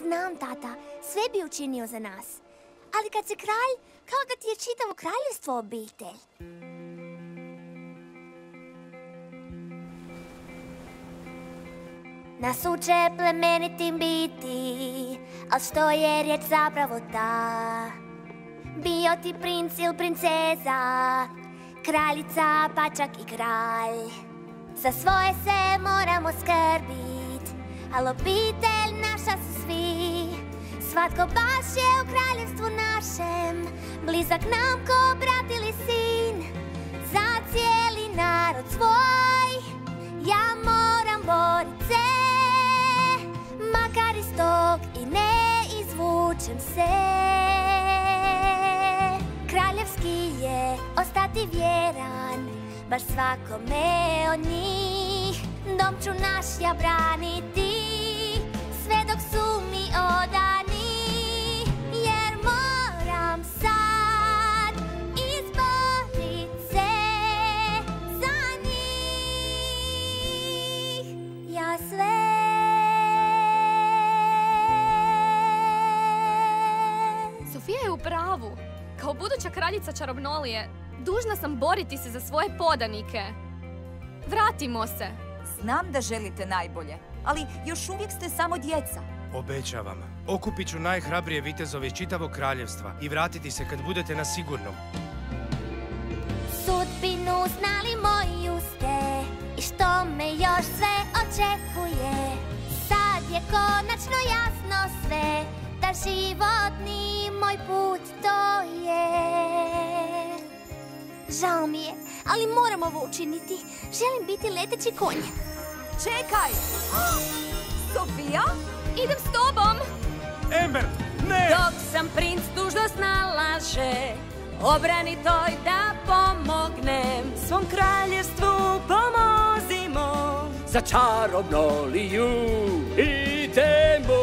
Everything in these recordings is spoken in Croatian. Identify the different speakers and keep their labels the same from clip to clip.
Speaker 1: Znam, tata, sve bi učinio za nas. Ali kad si kralj, kao da ti je čitavo kraljevstvo obitelj. Nas uče plemenitim biti, al što je riječ zapravo ta? Bio ti princ ili princeza, kraljica pa čak i kralj. Za svoje se moramo skrbit, al obitelj naša su svi. Svatko baš je u kraljevstvu našem, blizak nam ko brat ili sin. Za cijeli narod svoj ja moram borit se, makar iz tog i ne izvučem se. Kraljevski je ostati vjeran baš svakome od njih. Dom ću naš ja braniti sve dok su mi odani, jer moram sad izborit se za njih. Ja sve
Speaker 2: Sofija je u pravu. Kao buduća kraljica Čarobnolije, dužna sam boriti se za svoje podanike. Vratimo se.
Speaker 3: Znam da želite najbolje, ali još uvijek ste samo djeca.
Speaker 4: Obećavam, okupit ću najhrabrije vitezove iz čitavog kraljevstva i vratiti se kad budete na sigurnom.
Speaker 1: sudbinu znali moju ste i što me još sve očekuje. Sad je konačno jasno sve, da životni moj put to je. Žao mi je, ali moram ovo učiniti. Želim biti leteći konj.
Speaker 3: Čekaj! Sofija?
Speaker 2: Idem s tobom!
Speaker 4: Amber, ne!
Speaker 5: Dok sam princ dužnost nalaže, obrani toj da pomognem. Svom kraljevstvu pomozimo,
Speaker 6: za Čarobnoliju idemo.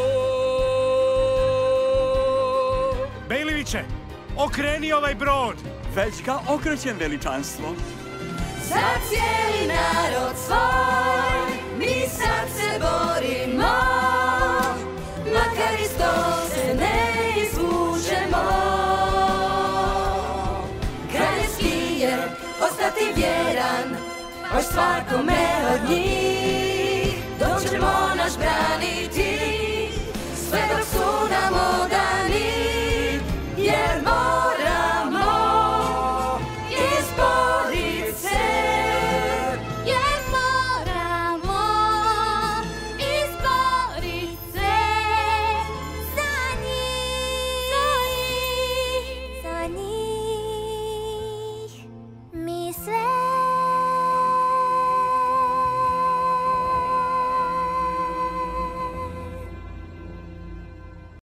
Speaker 4: Bejliviće, okreni ovaj brod!
Speaker 7: Već ga okrećem, veličanstvo.
Speaker 5: za cijeli narod svoj, mi sad se borimo, makar iz tog se ne izvučemo. Kraljevski je ostati vjeran, baš svakome od njih.